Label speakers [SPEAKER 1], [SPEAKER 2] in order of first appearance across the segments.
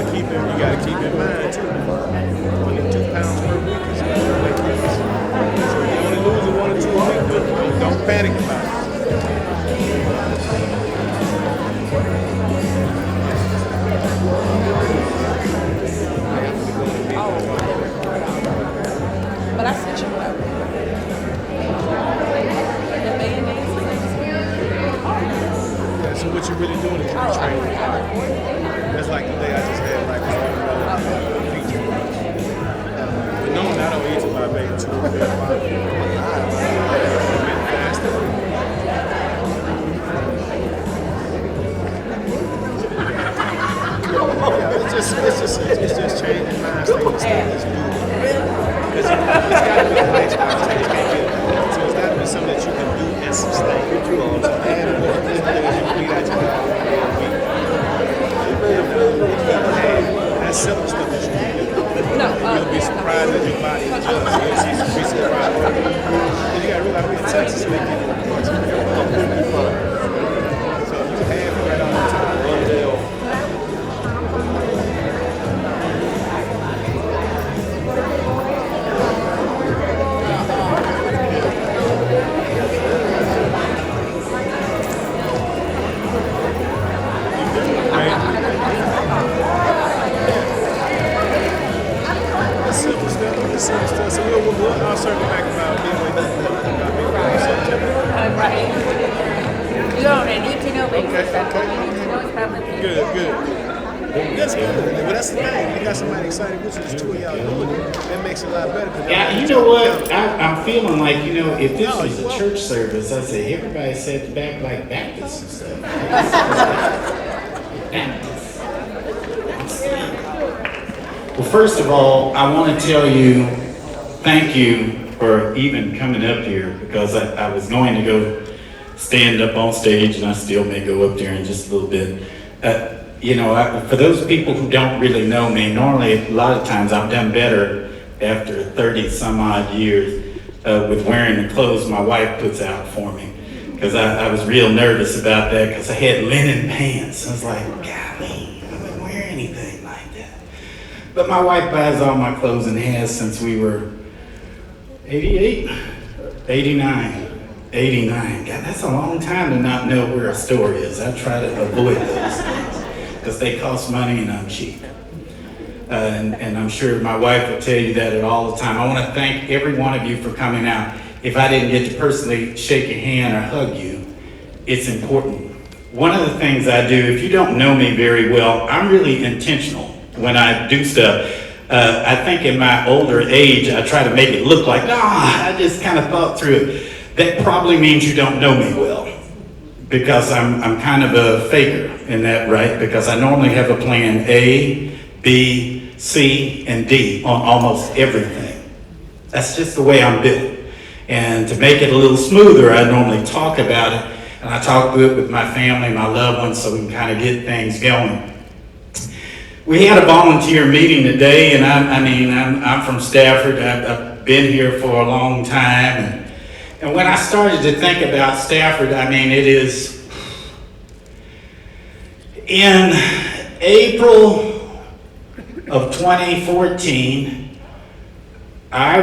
[SPEAKER 1] gotta keep in mind too. Only 2 pounds per week is good weight loss. So if you only losing 1 or 2 a week, don't panic about it.
[SPEAKER 2] But I sent you whatever. The mayonnaise is
[SPEAKER 1] Yeah, so what you're really doing is you're training. That's like the day I just had like watermelon peach. But normally I don't eat till about maybe 2 or 3 o'clock. It's just changing mind state and stuff. It's new. Because it's got to be a lifestyle change. So it's got to be something that you can do and sustain. So add more things that you can eat out your diet every week. That's simple stuff that you can do. You'll be surprised at your body. You'll see some be surprised. And you got to realize we're in Texas and they get it. So you have it right all the time. So I'll circle back about
[SPEAKER 2] right. You don't need to know, baby.
[SPEAKER 1] Good. That's good. But that's the thing. You got somebody excited with you, just two of y'all doing it. That makes it a lot better.
[SPEAKER 3] Yeah, you know what? I'm feeling like, if this was a church service, I say everybody sat back like Baptists and stuff. Baptists. Well, first of all, I want to tell you, thank you for even coming up here, because I was going to go stand up on stage, and I still may go up there in just a little bit. For those people who don't really know me, normally a lot of times I've done better after 30 some odd years with wearing the clothes my wife puts out for me. Because I was real nervous about that, because I had linen pants. I was like, golly, I wouldn't wear anything like that. But my wife buys all my clothes and has since we were 88, 89. 89. God, that's a long time to not know where a store is. I try to avoid those things because they cost money and I'm cheap. And I'm sure my wife will tell you that all the time. I want to thank every one of you for coming out. If I didn't get to personally shake your hand or hug you, it's important. One of the things I do, if you don't know me very well, I'm really intentional when I do stuff. I think in my older age, I try to make it look like, I just kind of thought through it. That probably means you don't know me well, because I'm kind of a faker in that, right? Because I normally have a plan A, B, C, and D on almost everything. That's just the way I'm built. And to make it a little smoother, I normally talk about it, and I talk through it with my family, my loved ones, so we can kind of get things going. We had a volunteer meeting today, and I'm from Stafford. I've been here for a long time, and when I started to think about Stafford, it is in April of 2014. I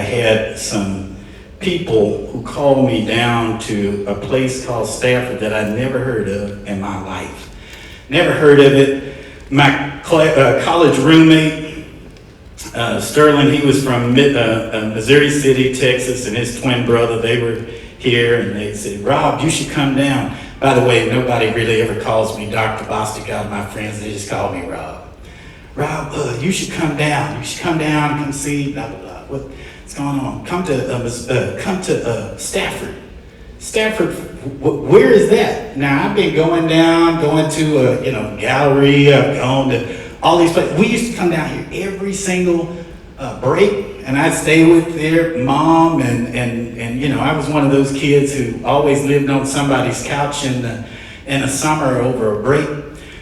[SPEAKER 3] had some people who called me down to a place called Stafford that I'd never heard of in my life. Never heard of it. My college roommate, Sterling, he was from Missouri City, Texas, and his twin brother, they were here, and they said, Rob, you should come down. By the way, nobody really ever calls me Dr. Bostic out of my friends. They just call me Rob. Rob, you should come down. You should come down, come see, blah, blah, blah. What's going on? Come to Stafford. Stafford, where is that? Now, I've been going to gallery. I've gone to all these places. We used to come down here every single break, and I'd stay with their mom, and I was one of those kids who always lived on somebody's couch in the summer over a break.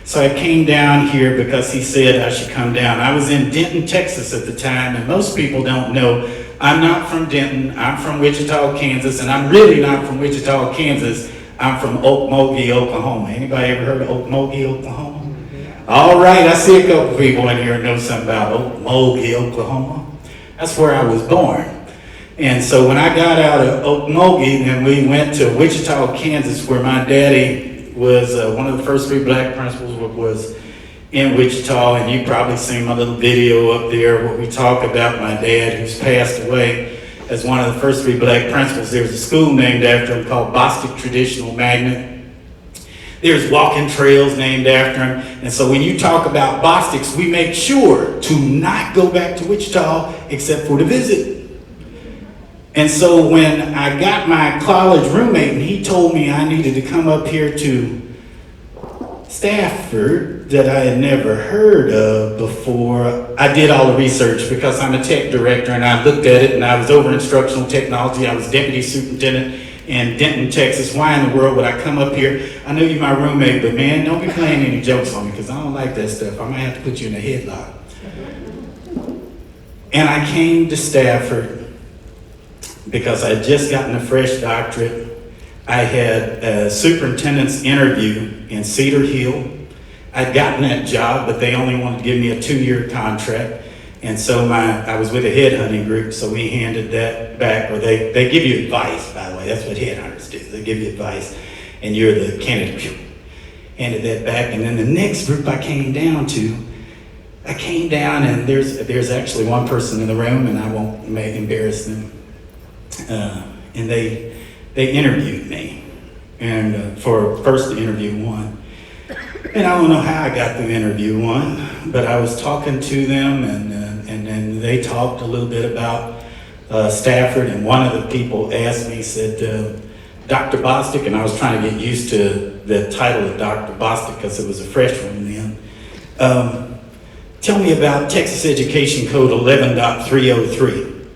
[SPEAKER 3] So I came down here because he said I should come down. I was in Denton, Texas at the time, and most people don't know I'm not from Denton. I'm from Wichita, Kansas, and I'm really not from Wichita, Kansas. I'm from Okmulgee, Oklahoma. Anybody ever heard of Okmulgee, Oklahoma? All right, I see a couple people in here who know something about Okmulgee, Oklahoma. That's where I was born. And so when I got out of Okmulgee, then we went to Wichita, Kansas, where my daddy was one of the first 3 black principals was in Wichita, and you probably seen my little video up there where we talk about my dad who's passed away as one of the first 3 black principals. There's a school named after him called Bostic Traditional Magnet. There's walking trails named after him. And so when you talk about Bostics, we make sure to not go back to Wichita except for the visit. And so when I got my college roommate and he told me I needed to come up here to Stafford that I had never heard of before, I did all the research because I'm a tech director, and I looked at it, and I was over instructional technology. I was deputy superintendent in Denton, Texas. Why in the world would I come up here? I know you're my roommate, but man, don't be playing any jokes on me because I don't like that stuff. I might have to put you in a headlock. And I came to Stafford because I had just gotten a fresh doctorate. I had a superintendent's interview in Cedar Hill. I'd gotten that job, but they only wanted to give me a 2-year contract. And so I was with a headhunting group, so we handed that back, or they give you advice, by the way. That's what headhunters do. They give you advice, and you're the candidate. Handed that back, and then the next group I came down, and there's actually one person in the room, and I won't embarrass them. And they interviewed me, and for first interview 1. And I don't know how I got through interview 1, but I was talking to them, and then they talked a little bit about Stafford, and one of the people asked me, said, Dr. Bostic, and I was trying to get used to the title of Dr. Bostic because it was a fresh one then. Tell me about Texas Education Code 11.303.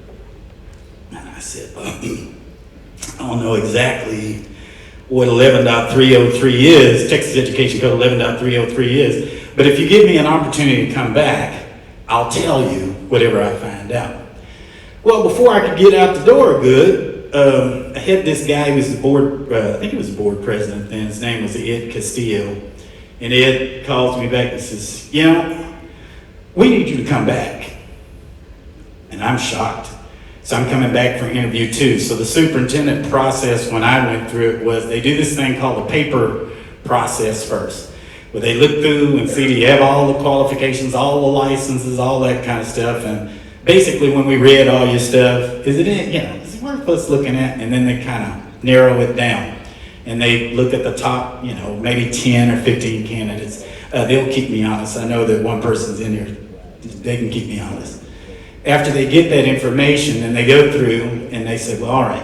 [SPEAKER 3] And I said, I don't know exactly what 11.303 is, Texas Education Code 11.303 is, but if you give me an opportunity to come back, I'll tell you whatever I find out. Well, before I could get out the door good, I had this guy who was the board, I think he was the board president then, his name was Ed Castillo, and Ed calls me back and says, we need you to come back. And I'm shocked. So I'm coming back for interview 2. So the superintendent process when I went through it was they do this thing called the paper process first, where they look through and see do you have all the qualifications, all the licenses, all that kind of stuff. And basically when we read all your stuff, is it worth us looking at? And then they kind of narrow it down. And they look at the top, maybe 10 or 15 candidates. They'll keep me honest. I know that one person's in here. They can keep me honest. After they get that information and they go through and they say, well, all right,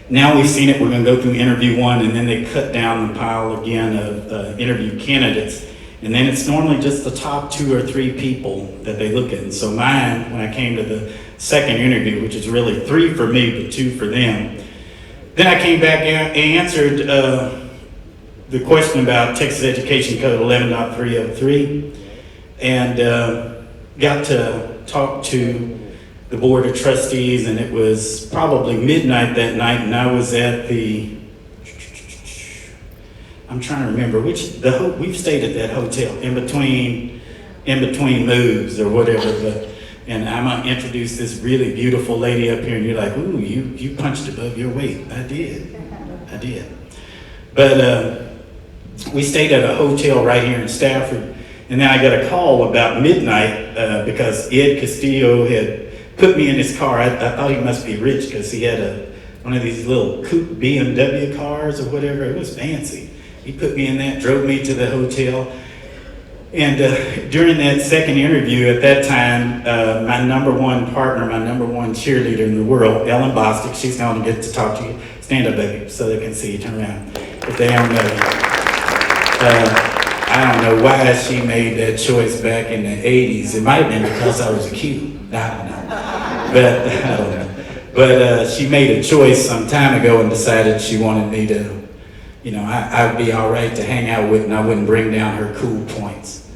[SPEAKER 3] now we've seen it, we're going to go through interview 1, and then they cut down the pile again of interview candidates. And then it's normally just the top 2 or 3 people that they look at. And so mine, when I came to the second interview, which is really 3 for me, but 2 for them, then I came back and answered the question about Texas Education Code 11.303, and got to talk to the Board of Trustees, and it was probably midnight that night, and I was at I'm trying to remember we've stayed at that hotel in between moves or whatever, and I'm gonna introduce this really beautiful lady up here, and you're like, ooh, you punched above your weight. I did. But we stayed at a hotel right here in Stafford. And then I got a call about midnight because Ed Castillo had put me in his car. I thought he must be rich because he had one of these little coupe BMW cars or whatever. It was fancy. He put me in that, drove me to the hotel. And during that second interview at that time, my number 1 partner, my number 1 cheerleader in the world, Ellen Bostic, she's going to get to talk to you. Stand up, baby, so they can see you. Turn around. If they don't know you. I don't know why she made that choice back in the 80s. It might have been because I was cute. I don't know. But she made a choice some time ago and decided she wanted me to, I'd be all right to hang out with, and I wouldn't bring down her cool points.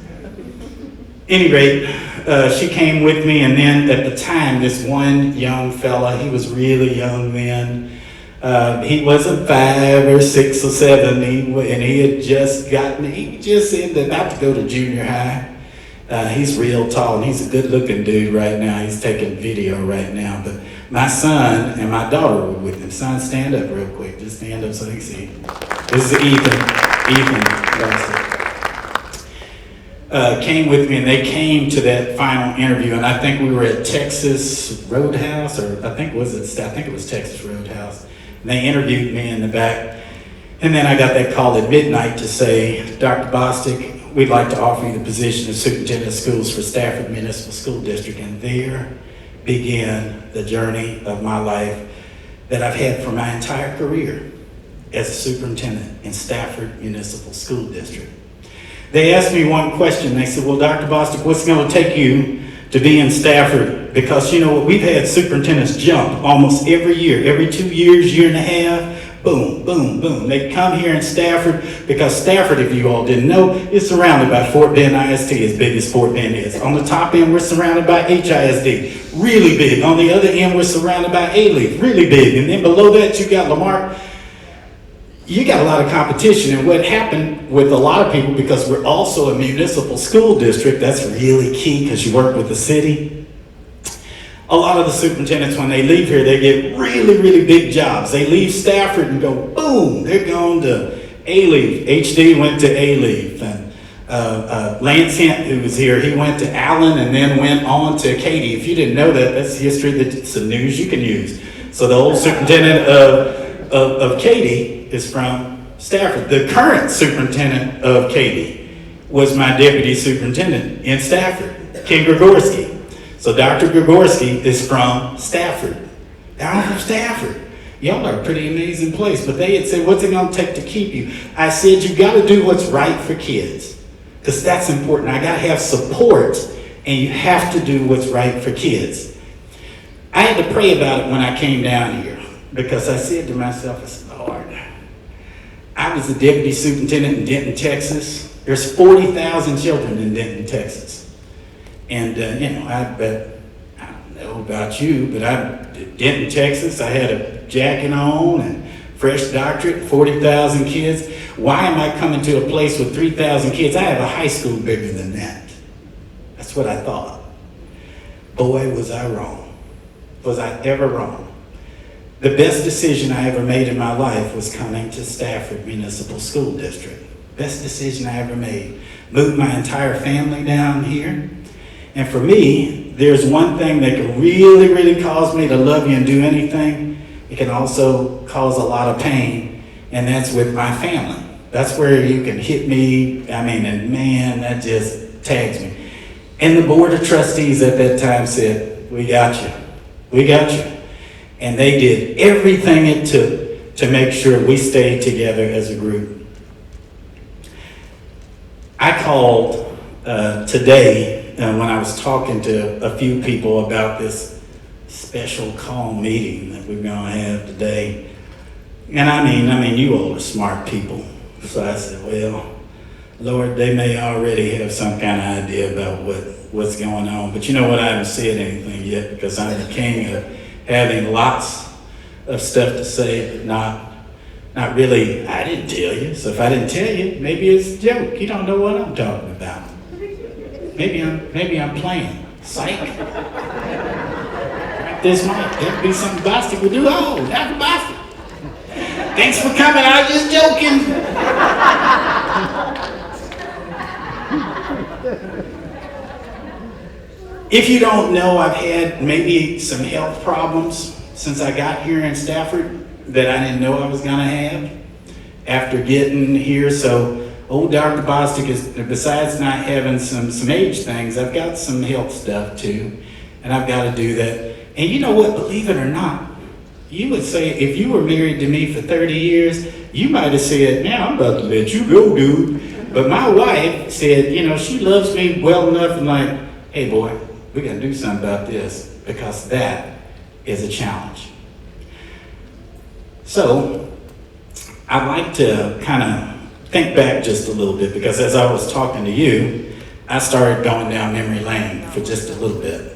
[SPEAKER 3] Any rate, she came with me, and then at the time, this one young fella, he was really young then, He wasn't 5 or 6 or 7, and he had just gotten, he just ended about to go to junior high. He's real tall, and he's a good-looking dude right now. He's taking video right now. But my son and my daughter were with him. Son, stand up real quick. Just stand up so they can see. This is Ethan. Bostic. Came with me, and they came to that final interview, and I think we were at Texas Roadhouse, or I think it was Texas Roadhouse. And they interviewed me in the back, and then I got that call at midnight to say, Dr. Bostic, we'd like to offer you the position of Superintendent of Schools for Stafford Municipal School District. And there began the journey of my life that I've had for my entire career as a superintendent in Stafford Municipal School District. They asked me one question. They said, well, Dr. Bostic, what's going to take you to be in Stafford? Because, you know, we've had superintendents jump almost every year, every 2 years, year and a half, boom, boom, boom. They come here in Stafford because Stafford, if you all didn't know, is surrounded by Fort Bend IST, as big as Fort Bend is. On the top end, we're surrounded by HISD, really big. On the other end, we're surrounded by A-Leaf, really big. And then below that, you got Lamar. You got a lot of competition, and what happened with a lot of people, because we're also a municipal school district, that's really key because you work with the city. A lot of the superintendents, when they leave here, they get really, really big jobs. They leave Stafford and go, boom, they're going to A-Leaf. HD went to A-Leaf, and Lance Hint, who was here, he went to Allen and then went on to Katy. If you didn't know that, that's history, that's some news you can use. So the old superintendent of Katy is from Stafford. The current superintendent of Katy was my deputy superintendent in Stafford, Ken Gregorski. So Dr. Gregorski is from Stafford. Now I'm from Stafford. Y'all are a pretty amazing place. But they had said, what's it going to take to keep you? I said, you got to do what's right for kids, because that's important. I got to have support, and you have to do what's right for kids. I had to pray about it when I came down here, because I said to myself, I said, Lord, I was the deputy superintendent in Denton, Texas. There's 40,000 children in Denton, Texas. And, you know, I don't know about you, but Denton, Texas, I had a jacket on and fresh doctorate, 40,000 kids. Why am I coming to a place with 3,000 kids? I have a high school bigger than that. That's what I thought. Boy, was I wrong. Was I ever wrong? The best decision I ever made in my life was coming to Stafford Municipal School District. Best decision I ever made. Moved my entire family down here. And for me, there's one thing that can really, really cause me to love you and do anything. It can also cause a lot of pain, and that's with my family. That's where you can hit me, and man, that just tags me. And the board of trustees at that time said, we got you. We got you. And they did everything it took to make sure we stayed together as a group. I called today when I was talking to a few people about this special call meeting that we're going to have today. And I mean, you all are smart people. So I said, well, Lord, they may already have some kind of idea about what's going on. But you know what? I haven't said anything yet, because I'm the king of having lots of stuff to say, but not really. I didn't tell you. So if I didn't tell you, maybe it's a joke. You don't know what I'm talking about. Maybe I'm playing. Psych. This might be something Bostic would do. Oh, Dr. Bostic. Thanks for coming. I was just joking. If you don't know, I've had maybe some health problems since I got here in Stafford that I didn't know I was going to have after getting here. So old Dr. Bostic is, besides not having some age things, I've got some health stuff too, and I've got to do that. And you know what? Believe it or not, you would say if you were married to me for 30 years, you might have said, "Now I'm about to let you go, dude." But my wife said, you know, she loves me well enough and like, hey boy, we got to do something about this, because that is a challenge. So I'd like to kind of think back just a little bit, because as I was talking to you, I started going down memory lane for just a little bit.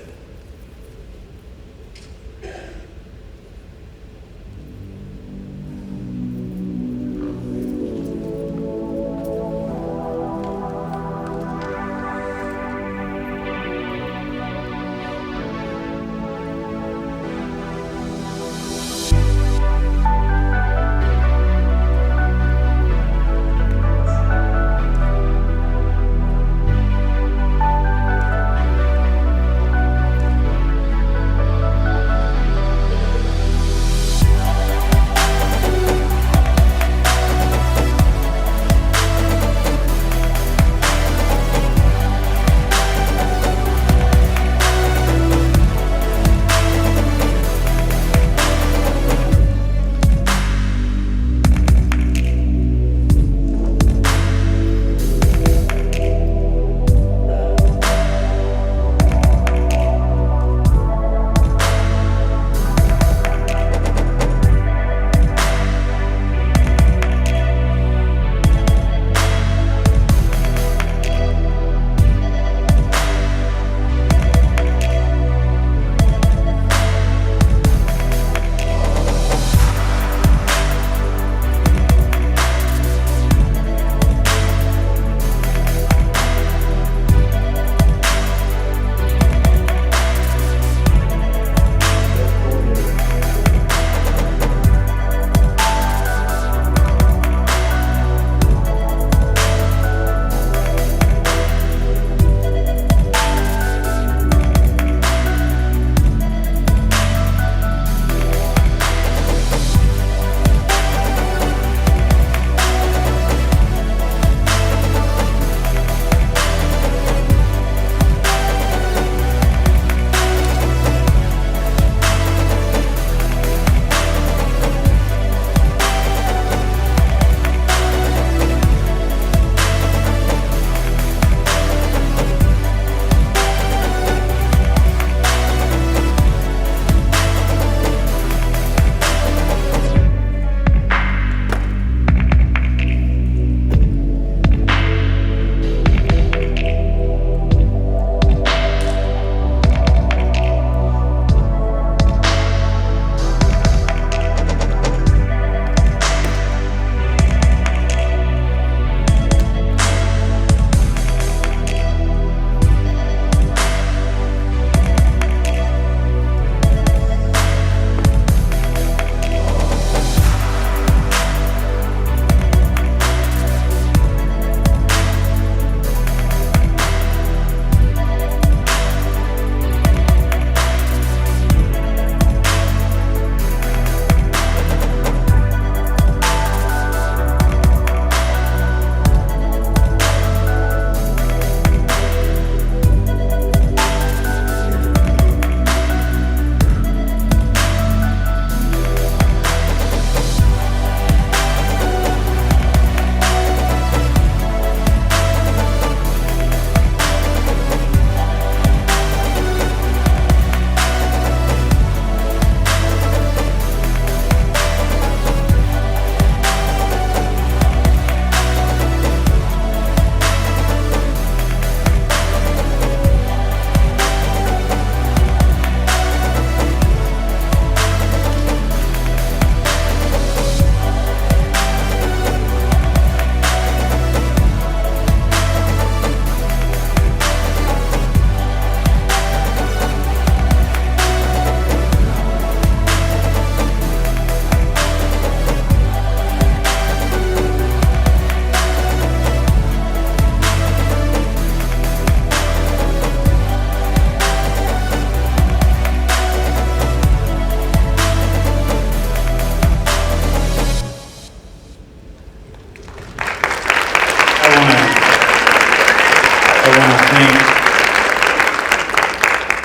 [SPEAKER 3] I want to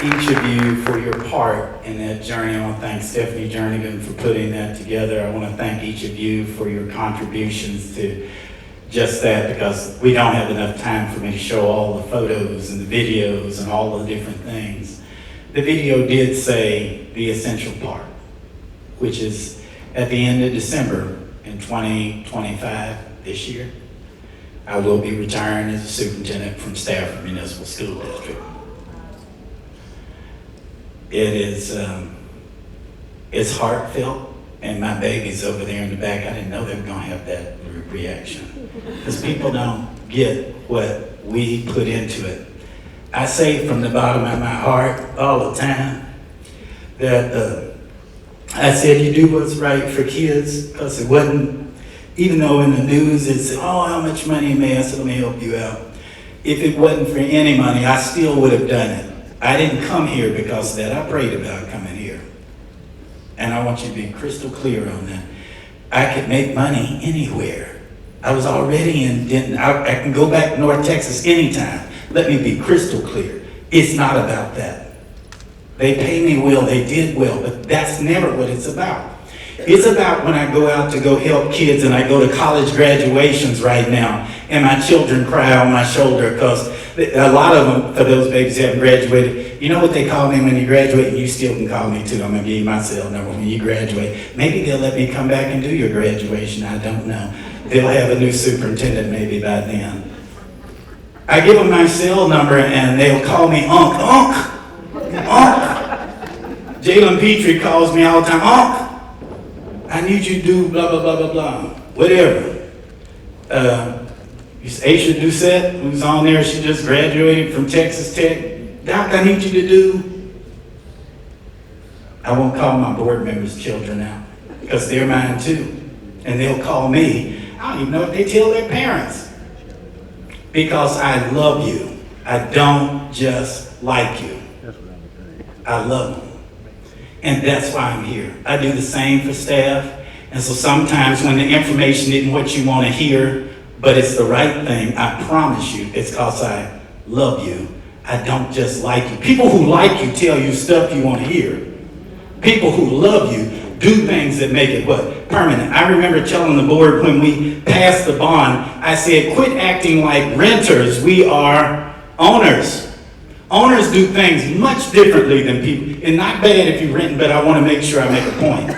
[SPEAKER 3] thank each of you for your part in that journey. I want to thank Stephanie Jernigan for putting that together. I want to thank each of you for your contributions to just that, because we don't have enough time for me to show all the photos and the videos and all the different things. The video did say the essential part, which is at the end of December in 2025, this year, I will be retiring as a superintendent from Stafford Municipal School District. It is, it's heartfelt, and my baby's over there in the back. I didn't know they were gonna have that reaction, because people don't get what we put into it. I say from the bottom of my heart all the time that I said you do what's right for kids, because it wasn't, even though in the news it said, oh, how much money you may, I said, let me help you out. If it wasn't for any money, I still would have done it. I didn't come here because of that. I prayed about coming here. And I want you to be crystal clear on that. I could make money anywhere. I was already in Denton. I can go back to North Texas anytime. Let me be crystal clear. It's not about that. They pay me well, they did well, but that's never what it's about. It's about when I go out to go help kids, and I go to college graduations right now, and my children cry on my shoulder because a lot of them, for those babies who haven't graduated, you know what they call me when you graduate, and you still can call me too. I'm going to give you my cell number when you graduate. Maybe they'll let me come back and do your graduation. I don't know. They'll have a new superintendent maybe by then. I give them my cell number, and they'll call me Unc. Jalen Petrie calls me all the time, Unc, I need you to do blah, blah, blah, blah, blah, whatever. Aisha Doucette, who's on there, she just graduated from Texas Tech. Doc, I need you to do. I won't call my board members' children now, because they're mine too. And they'll call me. I don't even know what they tell their parents. Because I love you. I don't just like you. I love them. And that's why I'm here. I do the same for staff. And so sometimes when the information isn't what you want to hear, but it's the right thing, I promise you, it's because I love you. I don't just like you. People who like you tell you stuff you want to hear. People who love you do things that make it what? Permanent. I remember telling the board when we passed the bond, I said, quit acting like renters. We are owners. Owners do things much differently than people. And not bad if you're renting, but I want to make sure I make a point.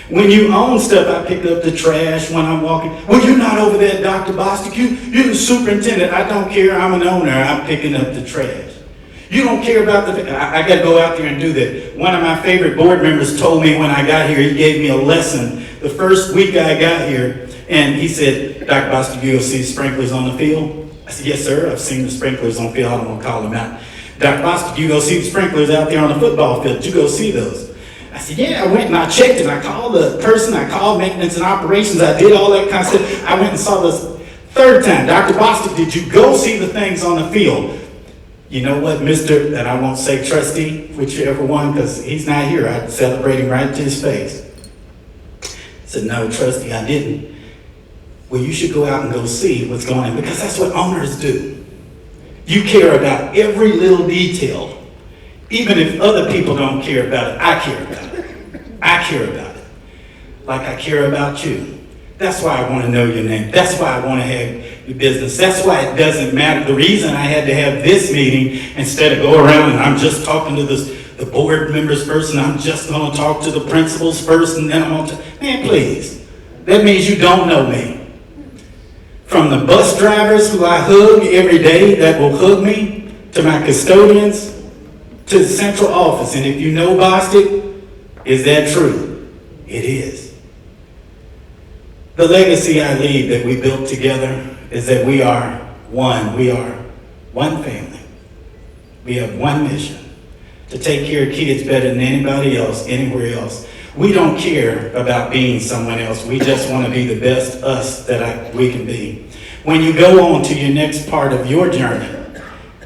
[SPEAKER 3] When you own stuff, I pick up the trash when I'm walking. Well, you're not over there, Dr. Bostic. You're the superintendent. I don't care. I'm an owner. I'm picking up the trash. You don't care about I got to go out there and do that. One of my favorite board members told me when I got here, he gave me a lesson the first week I got here, and he said, Dr. Bostic, you go see sprinklers on the field? I said, yes, sir. I've seen the sprinklers on the field. I don't want to call them out. Dr. Bostic, you go see the sprinklers out there on the football field. Did you go see those? I said, yeah, I went and I checked it. I called the person. I called maintenance and operations. I did all that kind of stuff. I went and saw this third time. Dr. Bostic, did you go see the things on the field? You know what, Mr., and I won't say trustee, whichever one, because he's not here. I'd celebrate him right to his face. I said, no, trustee, I didn't. Well, you should go out and go see what's going on, because that's what owners do. You care about every little detail. Even if other people don't care about it, I care about it. I care about it. Like I care about you. That's why I want to know your name. That's why I want to have your business. That's why it doesn't matter. The reason I had to have this meeting instead of go around and I'm just talking to the board members first, and I'm just going to talk to the principals first, and then I'm going to, man, please. That means you don't know me. From the bus drivers who I hug every day that will hug me, to my custodians, to the central office. And if you know Bostic, is that true? It is. The legacy I leave that we built together is that we are one. We are one family. We have one mission, to take care of kids better than anybody else, anywhere else. We don't care about being someone else. We just want to be the best us that we can be. When you go on to your next part of your journey,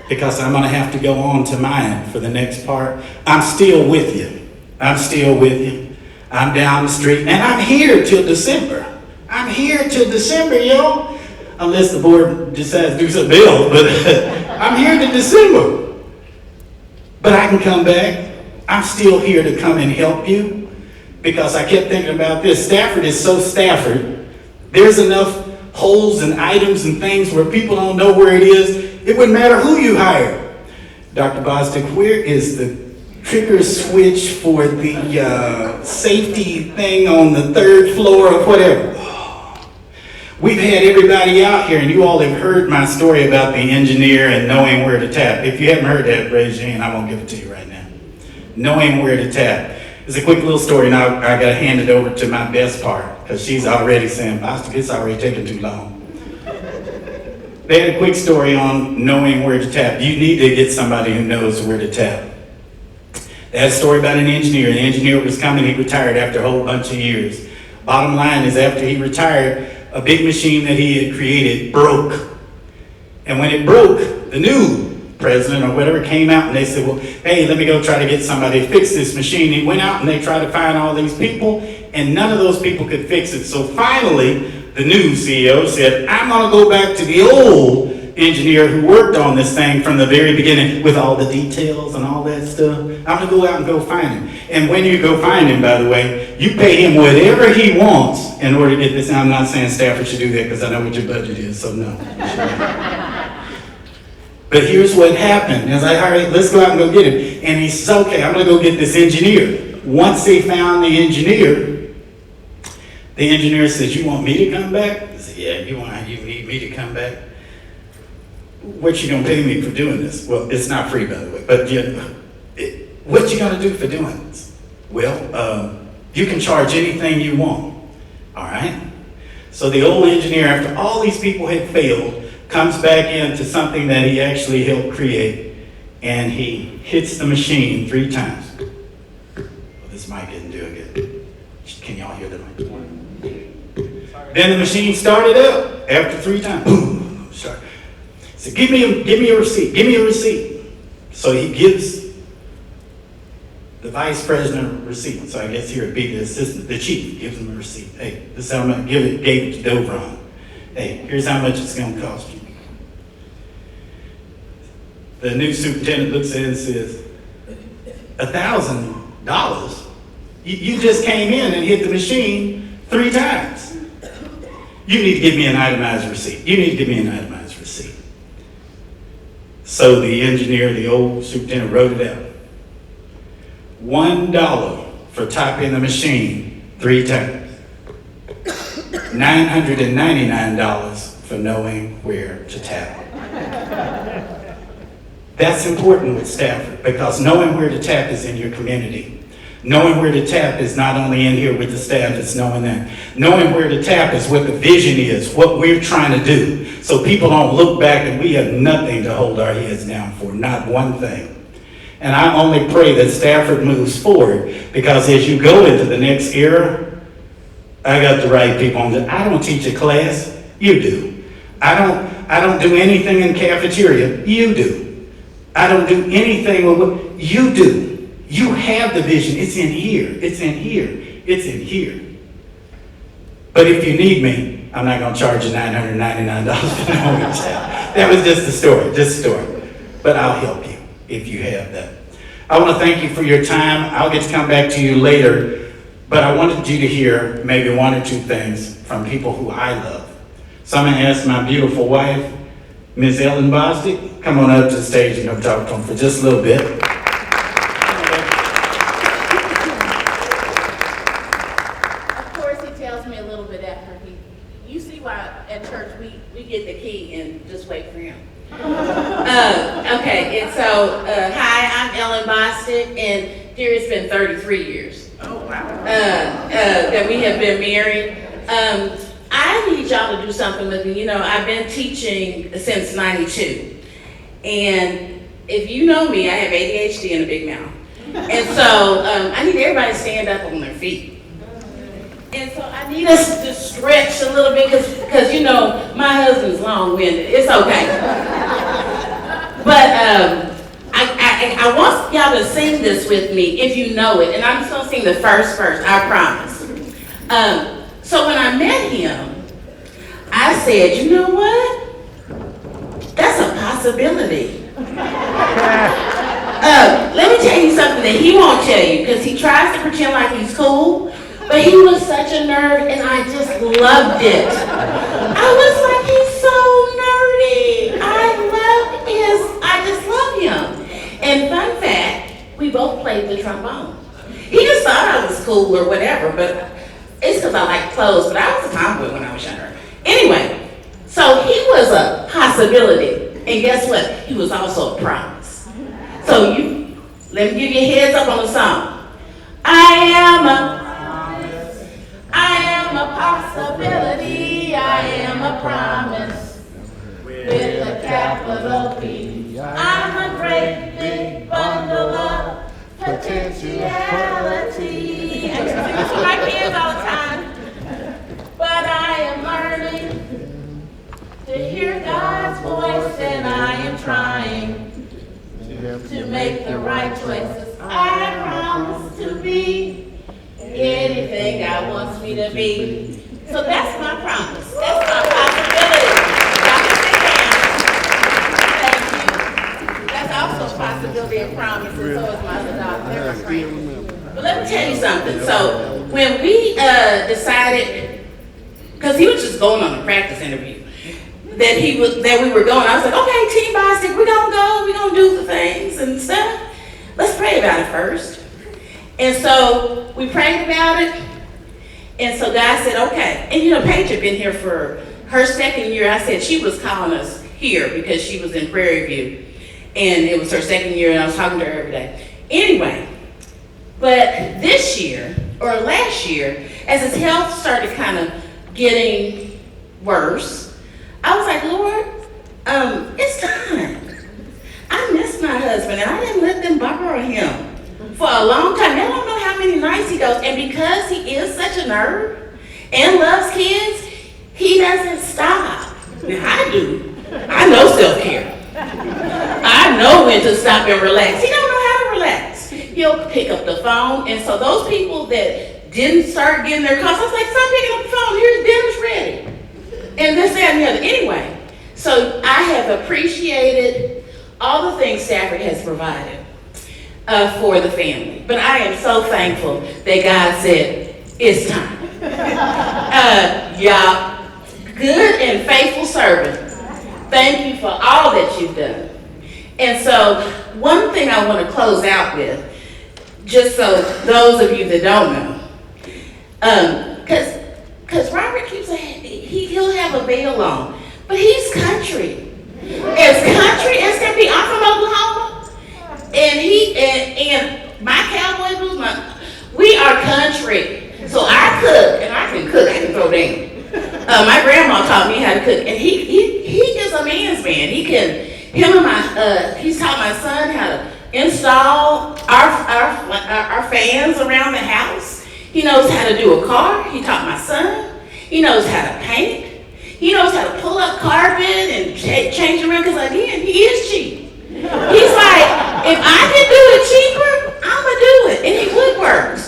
[SPEAKER 3] because I'm going to have to go on to mine for the next part, I'm still with you. I'm still with you. I'm down the street, and I'm here till December. I'm here till December, yo. unless the board decides to do something else, but I'm here to December. But I can come back. I'm still here to come and help you, because I kept thinking about this. Stafford is so Stafford. There's enough holes and items and things where people don't know where it is. It wouldn't matter who you hire. Dr. Bostic, where is the trigger switch for the safety thing on the 3rd floor or whatever? We've had everybody out here, and you all have heard my story about the engineer and knowing where to tap. If you haven't heard that, raise your hand. I won't give it to you right now. Knowing where to tap. It's a quick little story. Now I got to hand it over to my best part, because she's already saying, Bostic, it's already taking too long. They had a quick story on knowing where to tap. You need to get somebody who knows where to tap. They had a story about an engineer. The engineer was coming, he retired after a whole bunch of years. Bottom line is, after he retired, a big machine that he had created broke. And when it broke, the new president or whatever came out and they said, well, hey, let me go try to get somebody to fix this machine. He went out and they tried to find all these people, and none of those people could fix it. So finally, the new CEO said, I'm gonna go back to the old engineer who worked on this thing from the very beginning with all the details and all that stuff. I'm gonna go out and go find him. And when you go find him, by the way, you pay him whatever he wants in order to get this. And I'm not saying Stafford should do that, because I know what your budget is, so no. But here's what happened. I was like, all right, let's go out and go get him. And he said, okay, I'm gonna go get this engineer. Once they found the engineer says, you want me to come back? I said, yeah, you need me to come back? What you gonna pay me for doing this? Well, it's not free, by the way, but what you gonna do for doing this? Well, you can charge anything you want, all right? So the old engineer, after all these people had failed, comes back into something that he actually helped create, and he hits the machine 3 times. Well, this mic isn't doing good. Can y'all hear the mic? Then the machine started up after 3 times. Boom. Sorry. So give me a receipt. Give me a receipt. So he gives the vice president a receipt. So I guess here it'd be the assistant, the chief, gives him a receipt. Hey, this is how much. Gave it to Dovron. Hey, here's how much it's going to cost you. The new superintendent looks at it and says, $1,000? You just came in and hit the machine 3 times. You need to give me an itemized receipt. You need to give me an itemized receipt. So the engineer, the old superintendent, wrote it out. $1 for tapping the machine 3 times. $999 for knowing where to tap. That's important with Stafford, because knowing where to tap is in your community. Knowing where to tap is not only in here with the staff, it's knowing that. Knowing where to tap is what the vision is, what we're trying to do. So people don't look back and we have nothing to hold our heads down for, not one thing. And I only pray that Stafford moves forward, because as you go into the next era, I got the right people on it. I don't teach a class, you do. I don't do anything in cafeteria, you do. I don't do anything with what you do. You have the vision. It's in here. It's in here. It's in here. But if you need me, I'm not going to charge you $999 for knowing where to tap. That was just a story, But I'll help you if you have that. I want to thank you for your time. I'll get to come back to you later, but I wanted you to hear maybe 1 or 2 things from people who I love. So I'm going to ask my beautiful wife, Ms. Ellen Bostic, come on up to the stage and talk to them for just a little bit.
[SPEAKER 2] Of course, he tells me a little bit after you see why at church we get the key and just wait for him. Okay, and so, hi, I'm Ellen Bostic, and dear, it's been 33 years.
[SPEAKER 1] Oh, wow.
[SPEAKER 2] That we have been married. I need y'all to do something with me. You know, I've been teaching since '92. And if you know me, I have ADHD and a big mouth. And so I need everybody to stand up on their feet. And so I need us to stretch a little bit because you know, my husband's long-winded. It's okay. But I want y'all to sing this with me if you know it. And I'm just going to sing the first verse, I promise. So when I met him, I said, you know what? That's a possibility. Let me tell you something that he won't tell you, because he tries to pretend like he's cool, but he was such a nerd, and I just loved it. I was like, he's so nerdy. I just love him. And fun fact, we both played the trombone. He just thought I was cool or whatever, but it's because I like clothes, but I was a tomboy when I was younger. Anyway, so he was a possibility, and guess what? He was also a promise. So let me give you a heads up on the song. I am a possibility, I am a promise, with a capital P. I'm a great big bundle of potentiality. I used to sing this to my kids all the time. But I am learning to hear God's voice, and I am trying to make the right choices. I promise to be anything God wants me to be. So that's my promise. That's my possibility. Dr. Thank you. That's also a possibility and promise, and so is my other friend. But let me tell you something. So when we decided, because he was just going on a practice interview, that we were going, I was like, okay, Team Bostic, we're gonna go, we're gonna do the things and stuff. Let's pray about it first. And so we prayed about it, and so God said, okay. And Paige had been here for her second year. I said she was calling us here because she was in Prairie View, and it was her second year, and I was talking to her every day. Anyway, but this year, or last year, as his health started kind of getting worse, I was like, Lord, it's time. I miss my husband, and I didn't let them borrow him for a long time. They don't know how many nights he goes, and because he is such a nerd and loves kids, he doesn't stop. Now, I do. I know self-care. I know when to stop and relax. He don't know how to relax. He'll pick up the phone, and so those people that didn't start getting their calls, I was like, stop picking up the phone. Here's dinner's ready. And this, that, and the other. Anyway, so I have appreciated all the things Stafford has provided for the family. But I am so thankful that God said, it's time. Y'all, good and faithful servant, thank you for all that you've done. And so one thing I want to close out with, just so those of you that don't know, because Robert keeps he'll have a veil on, but he's country. As country as can be. I'm from Oklahoma, and my cowboy blues, we are country. So I cook, and I can cook. I can throw down. My grandma taught me how to cook, and he is a man's man. He's taught my son how to install our fans around the house. He knows how to do a car. He taught my son. He knows how to paint. He knows how to pull up carpet and change around, because again, he is cheap. He's like, if I can do it cheaper, I'm gonna do it, and he woodworks.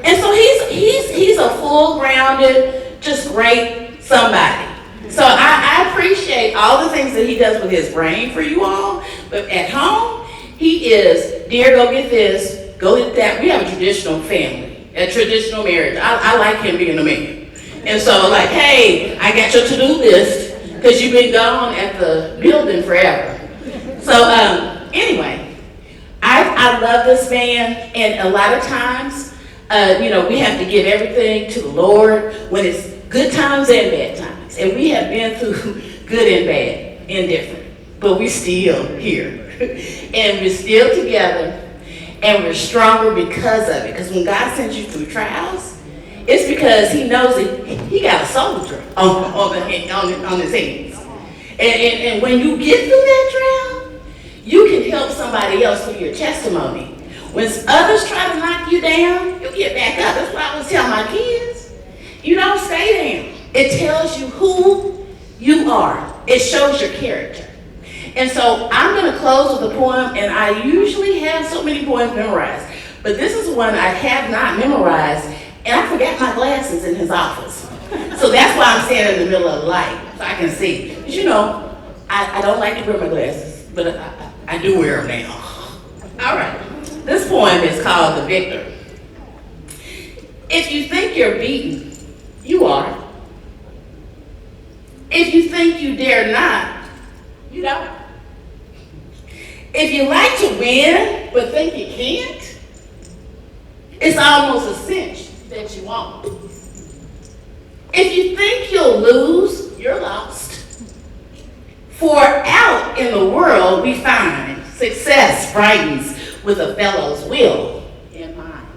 [SPEAKER 2] And so he's a full-grounded, just great somebody. So I appreciate all the things that he does with his brain for you all, but at home, he is, dear, go get this, go get that. We have a traditional family, a traditional marriage. I like him being a man. And so like, hey, I got your to-do list because you've been gone at the building forever. So anyway, I love this man, and a lot of times, we have to give everything to the Lord when it's good times and bad times. And we have been through good and bad and different, but we're still here. And we're still together, and we're stronger because of it. Because when God sends you through trials, it's because he knows that he got a soldier on his hands. And when you get through that trial, you can help somebody else through your testimony. When others try to knock you down, you get back up. That's what I always tell my kids. You don't stay down. It tells you who you are. It shows your character. And so I'm going to close with a poem, and I usually have so many poems memorized, but this is one I have not memorized, and I forgot my glasses in his office. So that's why I'm standing in the middle of the light, so I can see. 'Cause you know, I don't like to wear my glasses, but I do wear them now. All right, this poem is called The Victor. If you think you're beaten, you are. If you think you dare not, you don't. If you like to win, but think you can't, it's almost a cinch that you won't. If you think you'll lose, you're lost. For out in the world we find success frightens with a fellow's will in mind.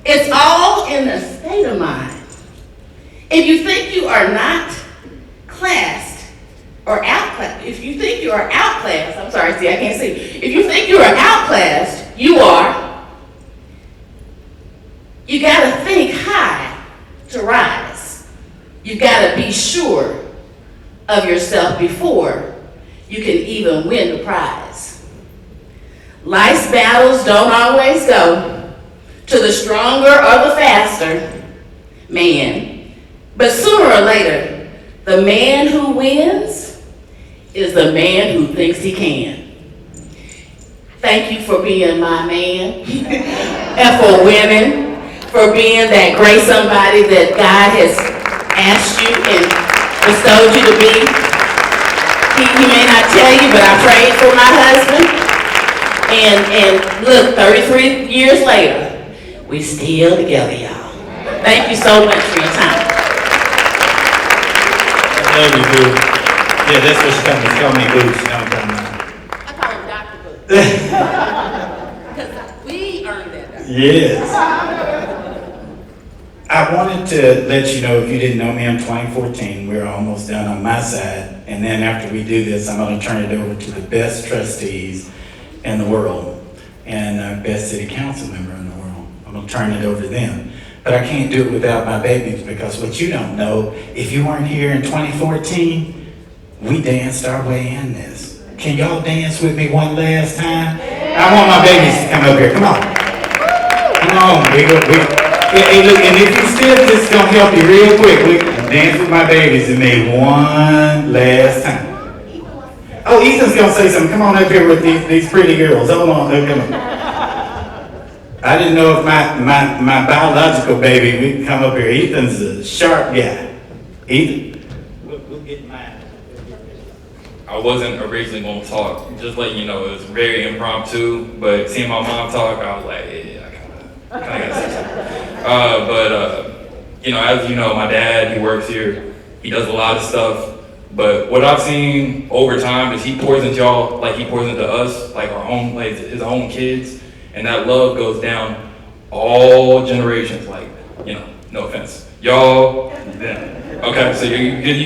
[SPEAKER 2] It's all in the state of mind. If you think you are not classed or outclassed, if you think you are outclassed, I'm sorry, see, I can't see. If you think you are outclassed, you are. You gotta think high to rise. You gotta be sure of yourself before you can even win the prize. Life's battles don't always go to the stronger or the faster man, but sooner or later, the man who wins is the man who thinks he can. Thank you for being my man and for winning, for being that great somebody that God has asked you and bestowed you to be. He may not tell you, but I prayed for my husband. And look, 33 years later, we still together, y'all. Thank you so much for your time.
[SPEAKER 3] I love you, boo. Yeah, that's what she called me. She called me boo. She don't call me.
[SPEAKER 2] I call him Dr. Boo. Because we earned that.
[SPEAKER 3] Yes. I wanted to let you know, if you didn't know me, I'm 2014. We're almost done on my side. And then after we do this, I'm going to turn it over to the best trustees in the world and our best city council member in the world. I'm going to turn it over to them. But I can't do it without my babies, because what you don't know, if you weren't here in 2014, we danced our way in this. Can y'all dance with me one last time? I want my babies to come up here. Come on. Come on. Hey, look, and if you still, this is going to help you real quick. We dance with my babies and me one last time. Oh, Ethan's going to say something. Come on up here with these pretty girls. Hold on. Come on. I didn't know if my biological baby would come up here. Ethan's a sharp guy. Ethan? We'll get mine.
[SPEAKER 4] I wasn't originally going to talk. Just letting you know, it was very impromptu. But seeing my mom talk, I was like, yeah, I kind of got to say something. You know, as you know, my dad, he works here. He does a lot of stuff. But what I've seen over time is he pours into y'all like he pours into us, like our own, like his own kids. And that love goes down all generations, like, you know, no offense. Y'all, them. Okay, so you get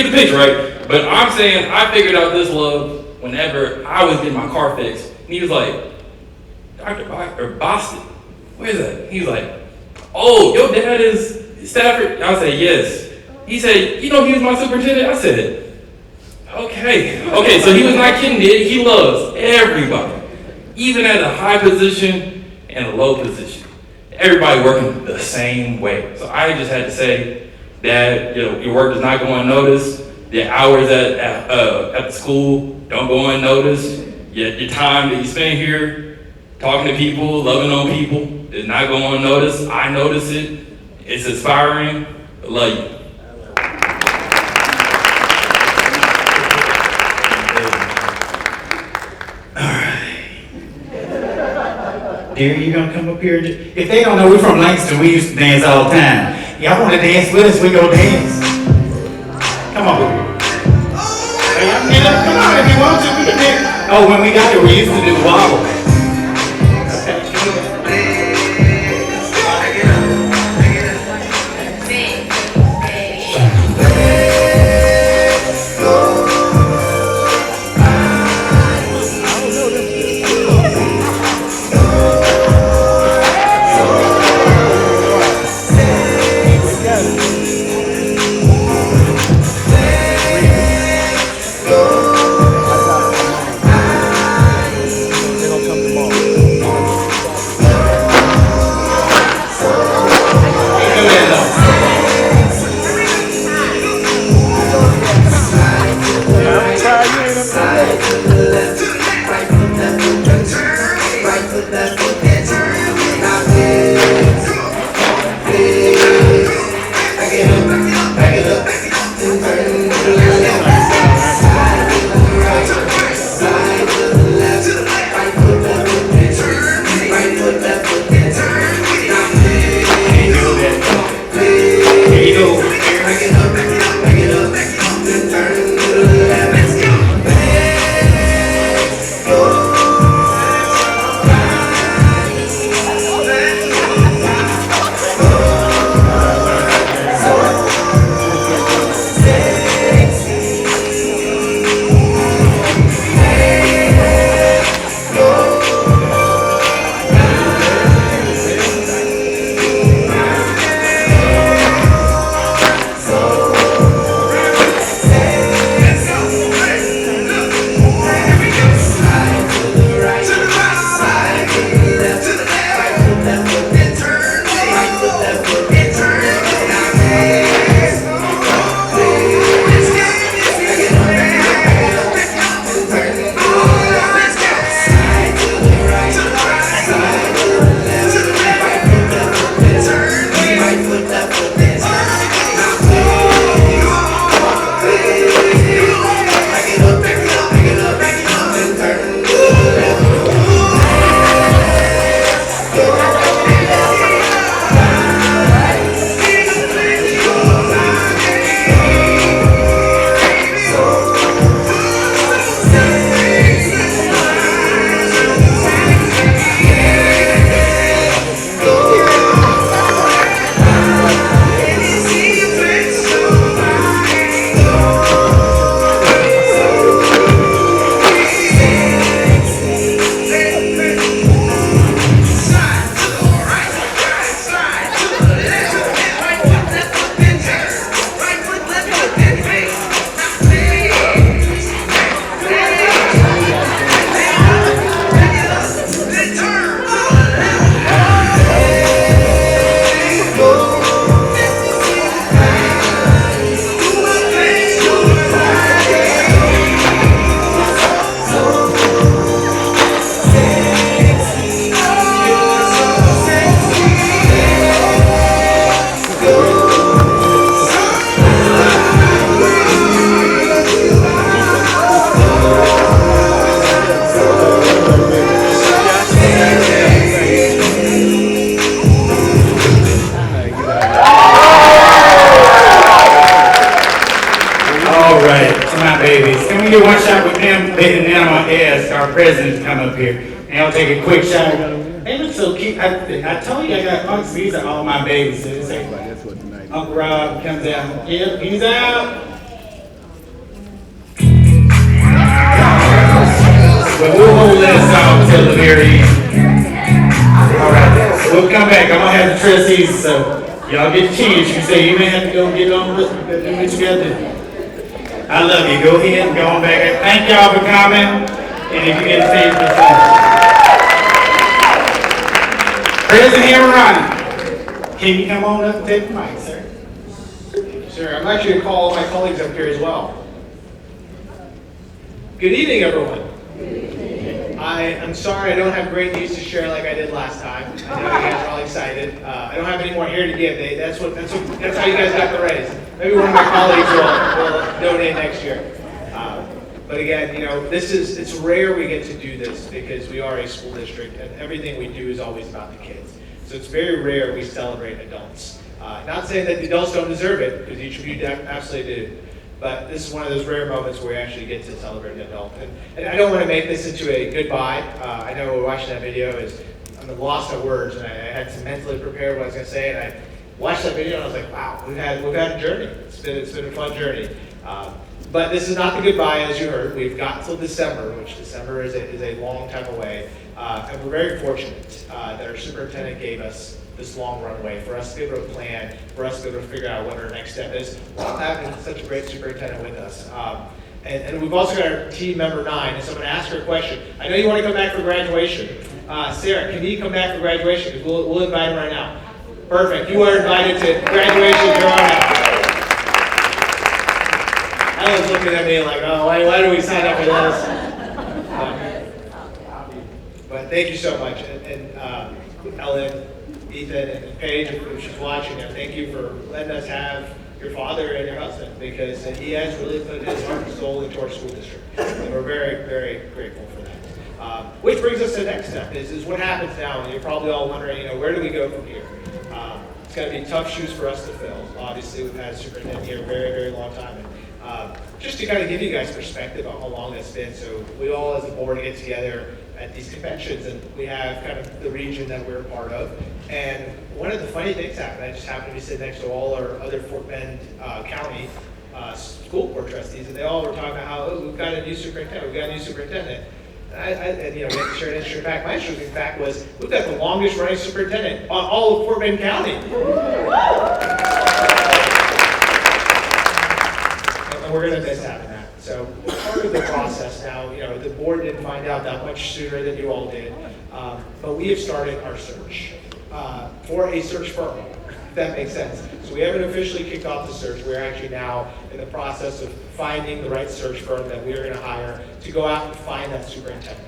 [SPEAKER 4] the picture, right? But I'm saying I figured out this love whenever I was getting my car fixed. And he was like, Bostic, where is that? He was like, oh, your dad is Stafford? I said, yes. He said, you know, he was my superintendent? I said, okay, so he was not kidding, he loves everybody. Even at a high position and a low position. Everybody working the same way. So I just had to say that, you know, your work does not go unnoticed. The hours at the school don't go unnoticed. Your time that you spend here talking to people, loving on people, does not go unnoticed. I notice it. It's inspiring. I love you.
[SPEAKER 3] Dear, you gonna come up here? If they don't know, we're from Langston. We used to dance all the time. Y'all want to dance with us? We go dance. Come on. Hey, y'all get up. Come on if you want to. We can dance. Oh, when we got here, we used to do wobble.
[SPEAKER 1] They don't come
[SPEAKER 3] can we get one shot with them? And then I'm gonna ask our president to come up here, and I'll take a quick shot. They look so cute. I told you I got Uncle. These are all my babies. So it's like Uncle Rob comes out. Yep, he's out. But we'll hold this off till the very end. All right, we'll come back. I'm gonna have the trustees, so y'all get a chance. You say you may have to go get on with me, but do what you gotta do. I love you. Go ahead and go on back. Thank y'all for coming. And if you get a chance, President Ronnie, can you come on up and take the mic, sir?
[SPEAKER 1] Sure, I'm actually going to call all my colleagues up here as well. Good evening, everyone. I'm sorry I don't have great news to share like I did last time. I know you guys are all excited. I don't have any more here to give. That's how you guys got the raise. Maybe one of my colleagues will donate next year. But again, it's rare we get to do this because we are a school district and everything we do is always about the kids. So it's very rare we celebrate adults. Not saying that the adults don't deserve it, because each of you absolutely do. But this is one of those rare moments where we actually get to celebrate an adult. And I don't want to make this into a goodbye. I know we're watching that video I'm lost of words, and I had to mentally prepare what I was going to say, and I watched that video and I was like, wow, we've had a journey. It's been a fun journey. But this is not the goodbye, as you heard. We've got till December, which December is a long time away. And we're very fortunate that our superintendent gave us this long runway for us to be able to plan, for us to be able to figure out what our next step is, while having such a great superintendent with us. And we've also got our team member 9, and so I'm going to ask her a question. I know you want to come back for graduation. Sarah, can you come back for graduation? Because we'll invite him right now. Perfect. You are invited to graduation. You're on out. Ellen's looking at me like, oh, why do we sign up for this? But thank you so much. And Ellen, Ethan, and Paige, if she's watching, thank you for letting us have your father and your husband, because he has really put his heart and soul into our school district. And we're very, very grateful for that. Which brings us to the next step, is what happens now. And you're probably all wondering, where do we go from here? It's going to be tough shoes for us to fill. Obviously, we've had a superintendent here a very, very long time. And, just to kind of give you guys perspective on how long it's been, so we all as a board get together at these conventions, and we have kind of the region that we're a part of. And one of the funny things happened. I just happened to be sitting next to all our other Fort Bend County school board trustees, and they all were talking about how, we've got a new superintendent, we had to share an interesting fact. My interesting fact was, we've got the longest running superintendent on all of Fort Bend County. And we're going to miss having that. So part of the process now, the board didn't find out that much sooner than you all did, but we have started our search for a search firm, if that makes sense. So we haven't officially kicked off the search. We're actually now in the process of finding the right search firm that we are going to hire to go out and find that superintendent.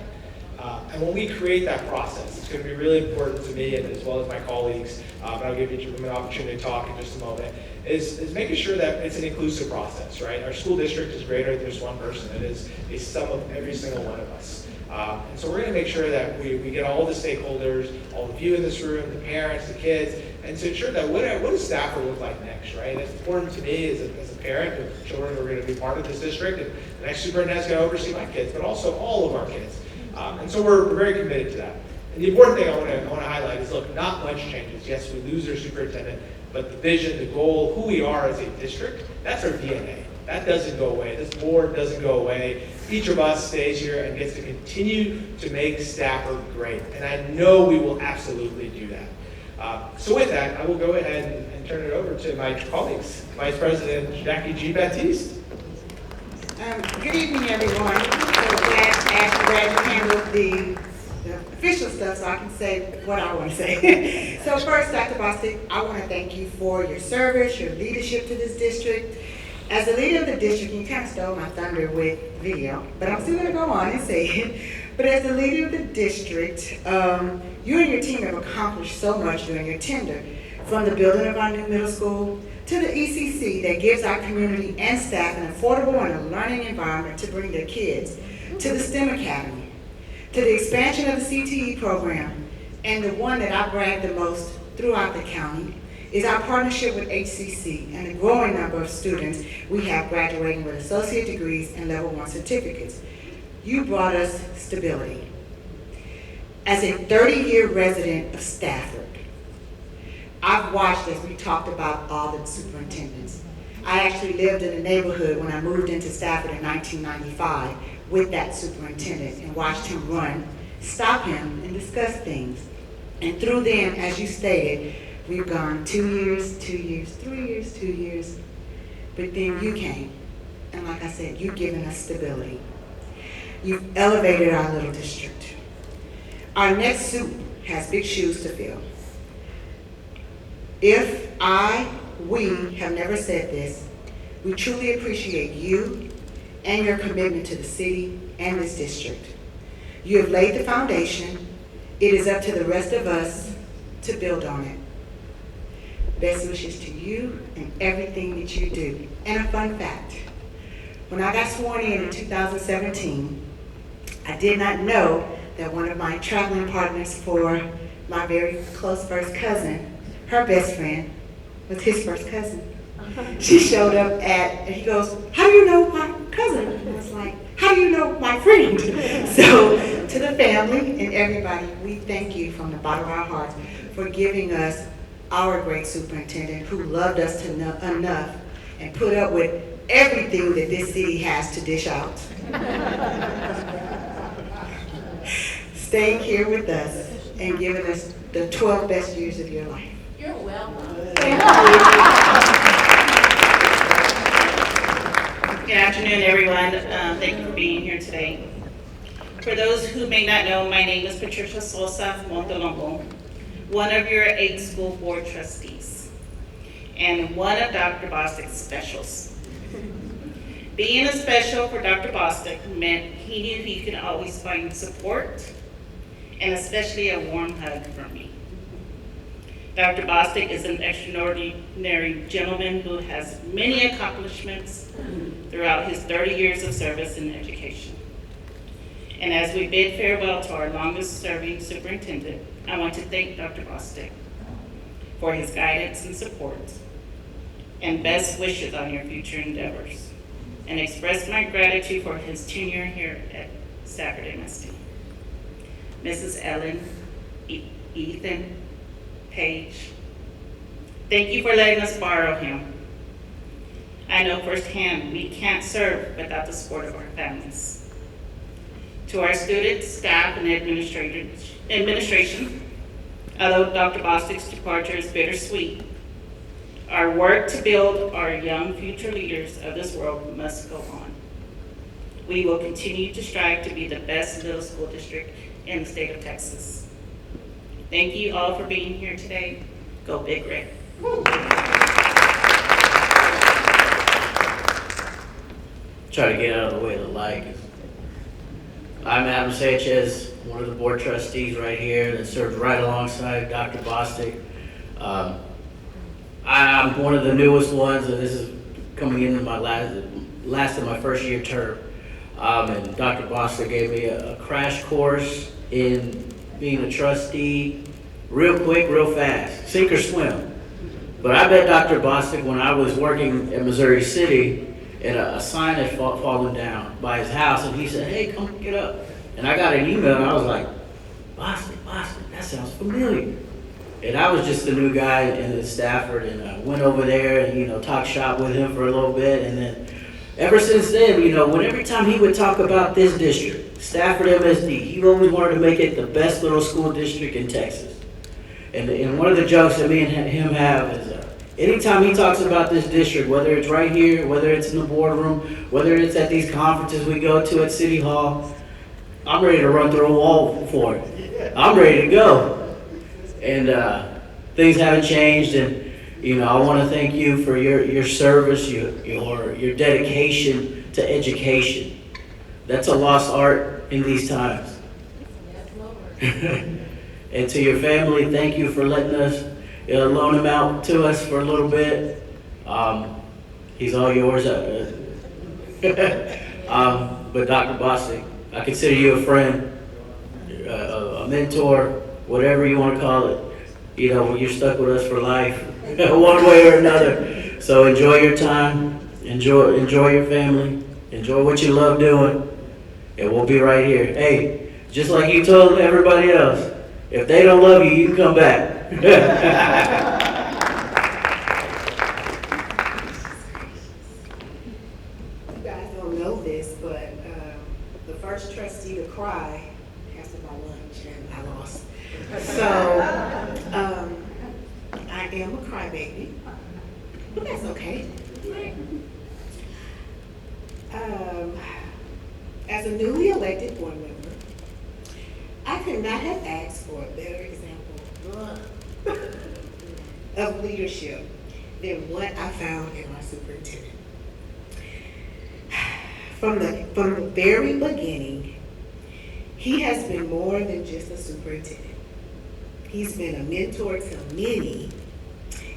[SPEAKER 1] And when we create that process, it's going to be really important to me and as well as my colleagues, but I'll give each of them an opportunity to talk in just a moment, is making sure that it's an inclusive process, right? Our school district is greater than just one person. It is a sum of every single one of us. And so we're going to make sure that we get all the stakeholders, all of you in this room, the parents, the kids, and to ensure that what does Stafford look like next, right? It's important to me as a parent of children who are going to be part of this district, and the next superintendent is going to oversee my kids, but also all of our kids. And so we're very committed to that. And the important thing I want to highlight is, look, not much changes. Yes, we lose our superintendent, but the vision, the goal, who we are as a district, that's our DNA. That doesn't go away. This board doesn't go away. Each of us stays here and gets to continue to make Stafford great. And I know we will absolutely do that. So with that, I will go ahead and turn it over to my colleagues. Vice President Jackie G. Baptiste.
[SPEAKER 5] Good evening, everyone. So glad to ask you guys to handle the official stuff so I can say what I want to say. So first, Dr. Bostic, I want to thank you for your service, your leadership to this district. As the leader of the district, you kind of stole my thunder with video, but I'm still going to go on and say it. But as the leader of the district, you and your team have accomplished so much during your tenure, from the building of our new middle school to the ECC that gives our community and staff an affordable and a learning environment to bring their kids, to the STEM Academy, to the expansion of the CTE program, and the one that I brag the most throughout the county is our partnership with HCC and the growing number of students we have graduating with associate degrees and level 1 certificates. You brought us stability. As a 30-year resident of Stafford, I've watched as we talked about all the superintendents. I actually lived in the neighborhood when I moved into Stafford in 1995 with that superintendent and watched him run, stop him, and discuss things. And through them, as you stated, we've gone 2 years, 2 years, 3 years, 2 years, but then you came. And like I said, you've given us stability. You've elevated our little district. Our next suit has big shoes to fill. If we have never said this, we truly appreciate you and your commitment to the city and this district. You have laid the foundation. It is up to the rest of us to build on it. Best wishes to you and everything that you do. And a fun fact, when I got sworn in 2017, I did not know that one of my traveling partners for my very close first cousin, her best friend, was his first cousin. She showed up and he goes, "How do you know my cousin?" And I was like, "How do you know my friend?" So to the family and everybody, we thank you from the bottom of our hearts for giving us our great superintendent who loved us enough and put up with everything that this city has to dish out. Staying here with us and giving us the 12 best years of your life.
[SPEAKER 2] You're welcome.
[SPEAKER 5] Thank you.
[SPEAKER 6] Good afternoon, everyone. Thank you for being here today. For those who may not know, my name is Patricia Sosa Montelongo, one of your 8 school board trustees, and one of Dr. Bostic's specials. Being a special for Dr. Bostic meant he knew he could always find support, and especially a warm hug from me. Dr. Bostic is an extraordinary gentleman who has many accomplishments throughout his 30 years of service in education. And as we bid farewell to our longest serving superintendent, I want to thank Dr. Bostic for his guidance and support and best wishes on your future endeavors, and express my gratitude for his tenure here at Stafford MSD. Mrs. Ellen, Ethan, Paige, thank you for letting us borrow him. I know firsthand we can't serve without the support of our families. To our students, staff, and administration, although Dr. Bostic's departure is bittersweet, our work to build our young future leaders of this world must go on. We will continue to strive to be the best middle school district in the state of Texas. Thank you all for being here today. Go Big Red.
[SPEAKER 7] Try to get out of the way of the light. I'm Adam Sanchez, one of the board trustees right here that served right alongside Dr. Bostic. I'm one of the newest ones, and this is coming into my last of my first year term. And Dr. Bostic gave me a crash course in being a trustee, real quick, real fast, sink or swim. But I met Dr. Bostic when I was working at Missouri City, and a sign had fallen down by his house, and he said, "Hey, come get up." And I got an email, and I was like, Bostic, that sounds familiar. And I was just the new guy in Stafford, and I went over there and, talked shop with him for a little bit, and then ever since then, every time he would talk about this district, Stafford MSD, he always wanted to make it the best little school district in Texas. And one of the jokes that me and him have is, anytime he talks about this district, whether it's right here, whether it's in the boardroom, whether it's at these conferences we go to at City Hall, I'm ready to run through a wall for it. I'm ready to go. And things haven't changed, and I want to thank you for your service, your dedication to education. That's a lost art in these times. And to your family, thank you for letting us loan him out to us for a little bit. He's all yours. But Dr. Bostic, I consider you a friend, a mentor, whatever you want to call it. You're stuck with us for life. one way or another. So enjoy your time, enjoy your family, enjoy what you love doing, and we'll be right here. Hey, just like you told everybody else, if they don't love you, you can come back.
[SPEAKER 5] You guys don't know this, but the first trustee to cry has to buy lunch, and I lost. So I am a crybaby, but that's okay. As a newly elected board member, I could not have asked for a better example of leadership than what I found in my superintendent. From the very beginning, he has been more than just a superintendent. He's been a mentor to many.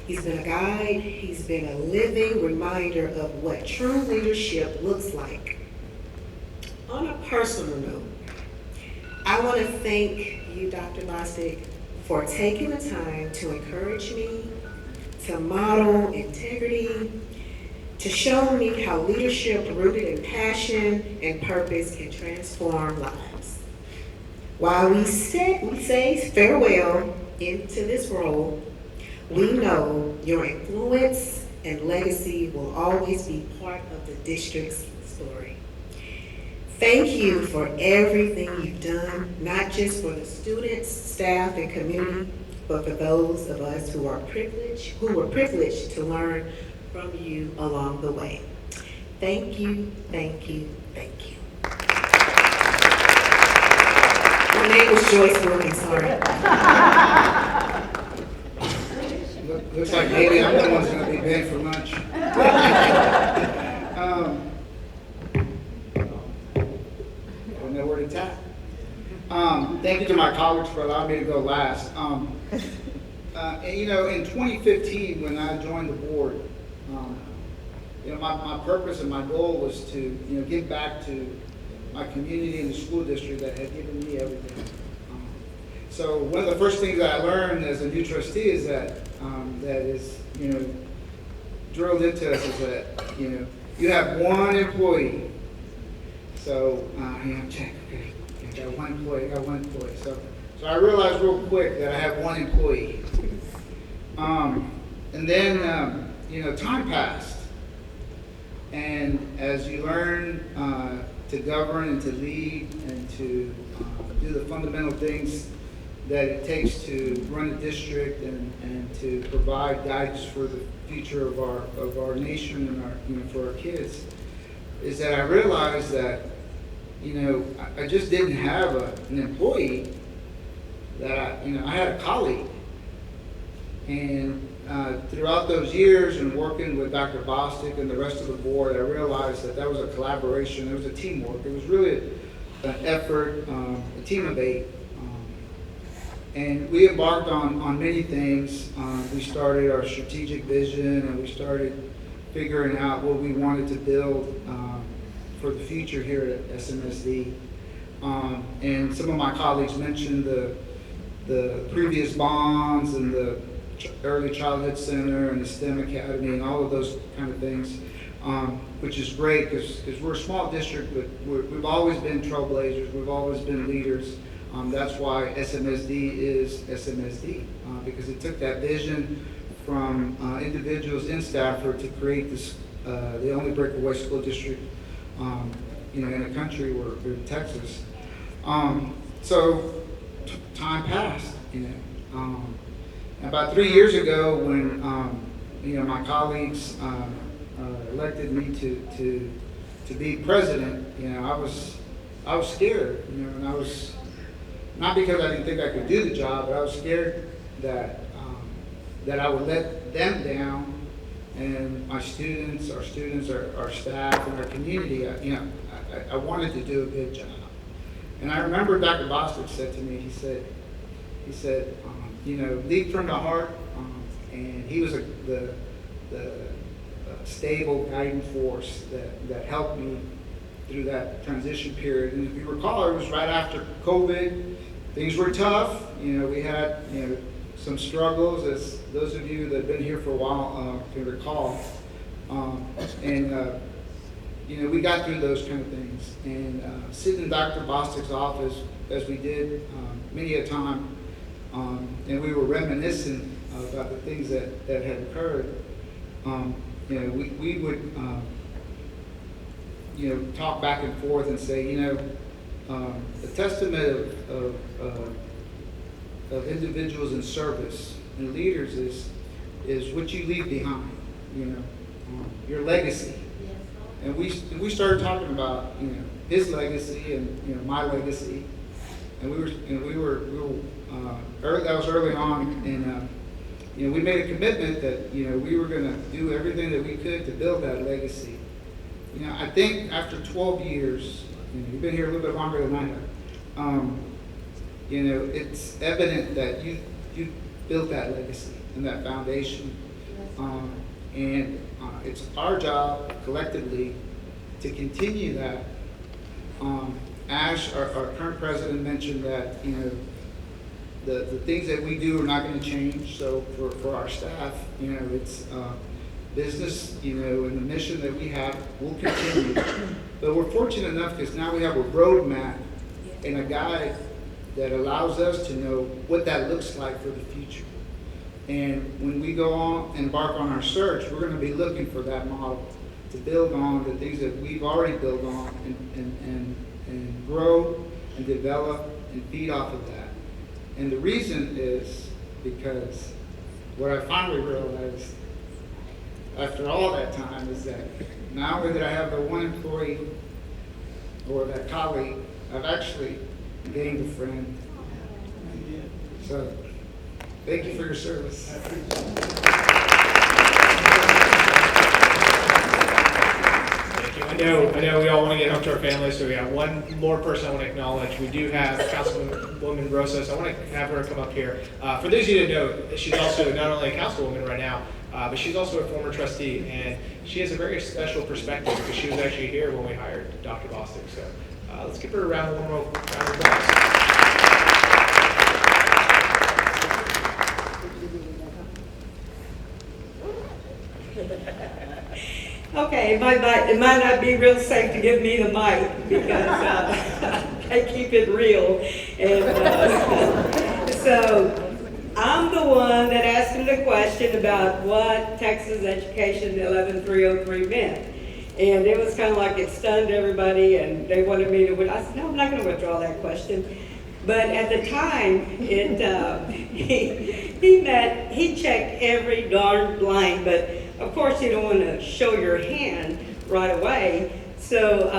[SPEAKER 5] He's been a guide. He's been a living reminder of what true leadership looks like. On a personal note, I want to thank you, Dr. Bostic, for taking the time to encourage me, to model integrity, to show me how leadership rooted in passion and purpose can transform lives. While we say farewell into this role, we know your influence and legacy will always be part of the district's story. Thank you for everything you've done, not just for the students, staff, and community, but for those of us who were privileged to learn from you along the way. Thank you, thank you, thank you. My name is Joyce Wilkins, sorry.
[SPEAKER 8] Looks like maybe I'm the one who's going to be banned for lunch. Don't know where to tap. Thank you to my colleagues for allowing me to go last. And, you know, in 2015, when I joined the board, you know, my purpose and my goal was to, you know, give back to my community and the school district that had given me everything. So one of the first things that I learned as a new trustee is that that is, you know, drilled into us is that, you know, you have one employee. So, yeah, check, okay, I got one employee, So I realized real quick that I have one employee. And then, you know, time passed. And as you learn to govern and to lead and to do the fundamental things that it takes to run a district and to provide guidance for the future of our nation and our, you know, for our kids, is that I realized that, you know, I just didn't have an employee, that I had a colleague. And throughout those years and working with Dr. Bostic and the rest of the board, I realized that that was a collaboration, it was a teamwork, it was really an effort, a team of 8. And we embarked on many things. We started our strategic vision, and we started figuring out what we wanted to build for the future here at SMSD. And some of my colleagues mentioned the previous bonds and the early childhood center and the STEM academy and all of those kind of things, which is great because we're a small district, but we've always been trailblazers. We've always been leaders. That's why SMSD is SMSD, because it took that vision from individuals in Stafford to create this, the only breakaway school district, you know, in the country, or in Texas. So time passed, you know. About 3 years ago, when you know, my colleagues elected me to be president, you know, I was scared, you know, and I was. Not because I didn't think I could do the job, but I was scared that that I would let them down, and our students, our staff, and our community. You know, I wanted to do a good job. And I remember Dr. Bostic said to me, he said, you know, lead from the heart, and he was the stable guiding force that helped me through that transition period. And if you recall, it was right after COVID. Things were tough. You know, we had, you know, some struggles, as those of you that have been here for a while can recall. We got through those kind of things. And sitting in Dr. Bostic's office, as we did many a time, and we were reminiscing about the things that had occurred, we would talk back and forth and say, the testament of individuals in service and leaders is what you leave behind, your legacy. And we started talking about his legacy and my legacy, and we were that was early on, and we made a commitment that we were going to do everything that we could to build that legacy. I think after 12 years, you've been here a little bit longer than I have. It's evident that you built that legacy and that foundation, and it's our job collectively to continue that. Ash, our current president, mentioned that the things that we do are not going to change. So for our staff, it's business, and the mission that we have will continue. But we're fortunate enough because now we have a roadmap and a guide that allows us to know what that looks like for the future. And when we go on, embark on our search, we're going to be looking for that model to build on the things that we've already built on and grow and develop and feed off of that. And the reason is because what I finally realized after all that time is that not only did I have the one employee or that colleague, I've actually gained a friend. So thank you for your service.
[SPEAKER 9] Thank you. I know we all want to get home to our families, so we have one more person I want to acknowledge. We do have Councilwoman Rosas. I want to have her come up here. For those of you that know, she's also not only a councilwoman right now, but she's also a former trustee, and she has a very special perspective because she was actually here when we hired Dr. Bostic. So let's give her a round of applause.
[SPEAKER 10] Okay, it might not be real safe to give me the mic because I keep it real. And so I'm the one that asked him the question about what Texas Education 11303 meant. And it was kind of like it stunned everybody, and they wanted me to, I said, no, I'm not going to withdraw that question. But at the time, he checked every darn blank, but of course you don't want to show your hand right away. So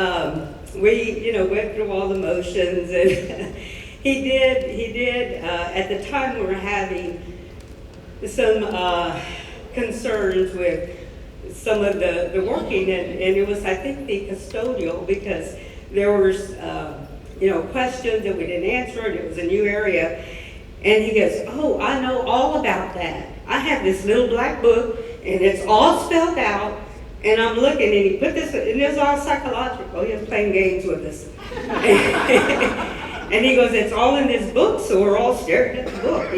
[SPEAKER 10] we, went through all the motions, and he did, at the time we were having some questions with some of the working, and it was, I think, the custodial, because there was, questions that we didn't answer, and it was a new area. And he goes, oh, I know all about that. I have this little black book, and it's all spelled out, and I'm looking, and he put this, and it was all psychological. He was playing games with us. And he goes, it's all in this book, so we're all staring at the book,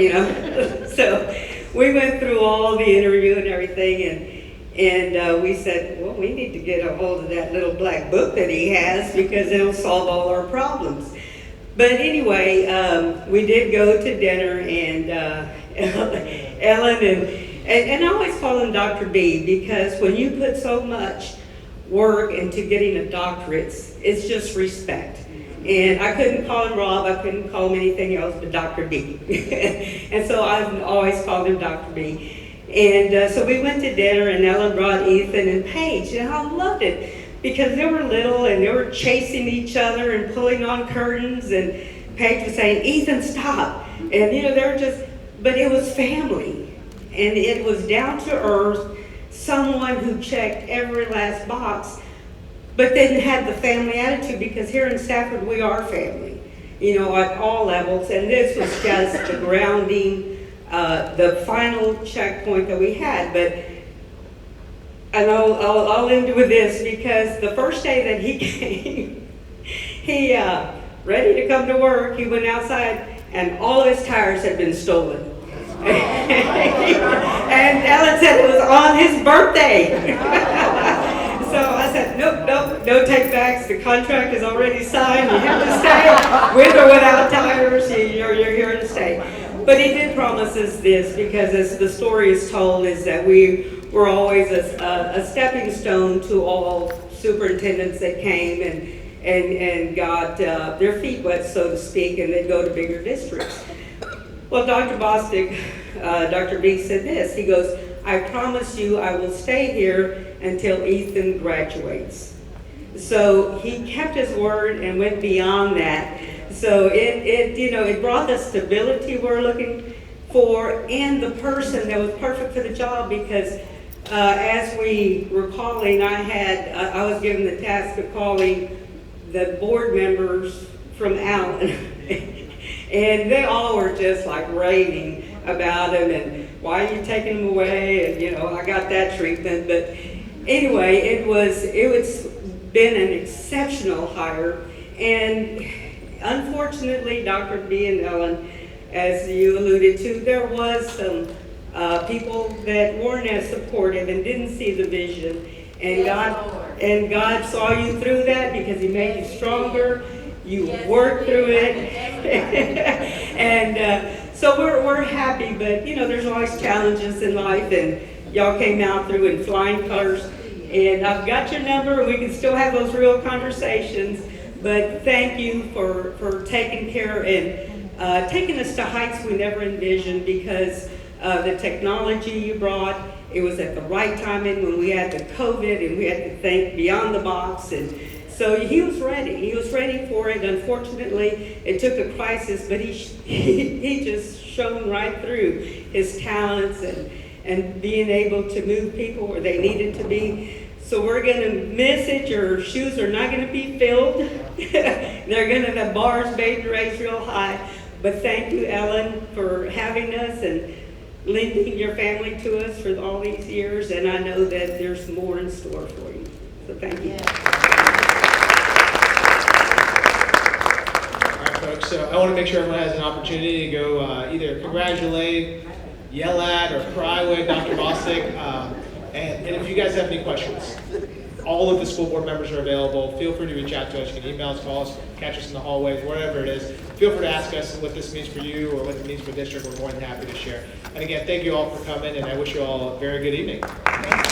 [SPEAKER 10] So we went through all the interview and everything, and we said, well, we need to get a hold of that little black book that he has because it'll solve all our problems. But anyway, we did go to dinner, and Ellen and I always call him Dr. B because when you put so much work into getting a doctorate, it's just respect. And I couldn't call him Rob, I couldn't call him anything else but Dr. B. And so I've always called him Dr. B. And so we went to dinner, and Ellen brought Ethan and Paige, and I loved it because they were little and they were chasing each other and pulling on curtains, and Paige was saying, Ethan, stop. And they were just, but it was family, and it was down to earth, someone who checked every last box, but then had the family attitude, because here in Stafford we are family, at all levels, and this was just the grounding, the final checkpoint that we had. But and I'll end with this, because the first day that he came, he ready to come to work, he went outside and all his tires had been stolen. And Ellen said it was on his birthday. So I said, nope, no take backs. The contract is already signed. You have to stay with or without tires. You're here to stay. But he did promise us this, because as the story is told, is that we were always a stepping stone to all superintendents that came and got their feet wet, so to speak, and they'd go to bigger districts. Well, Dr. Bostic, Dr. B said this. He goes, I promise you I will stay here until Ethan graduates. So he kept his word and went beyond that. So it brought the stability we're looking for, and the person that was perfect for the job, because as we were calling, I was given the task of calling the board members from Allen. And they all were just like raving about him, and why are you taking him away? And I got that treatment. But anyway, it's been an exceptional hire. And unfortunately, Dr. B and Ellen, as you alluded to, there was some people that weren't as supportive and didn't see the vision. And God saw you through that, because He made you stronger. You worked through it. And so we're happy, but there's always challenges in life, and y'all came out through in flying colors. And I've got your number. We can still have those real conversations. But thank you for taking care and taking us to heights we never envisioned, because the technology you brought, it was at the right timing when we had the COVID and we had to think beyond the box. And so he was ready. He was ready for it. Unfortunately, it took a crisis, but he just shone right through his talents and being able to move people where they needed to be. So we're going to miss it. Your shoes are not going to be filled. The bar's made to raise real high. But thank you, Ellen, for having us and lending your family to us for all these years. And I know that there's more in store for you. So thank you.
[SPEAKER 9] All right, folks. So I want to make sure everyone has an opportunity to go either congratulate, yell at, or cry with Dr. Bostic. And if you guys have any questions, all of the school board members are available. Feel free to reach out to us. You can email us, call us, catch us in the hallways, whatever it is. Feel free to ask us what this means for you or what it means for the district. We're more than happy to share. And again, thank you all for coming, and I wish you all a very good evening.
[SPEAKER 5] Right.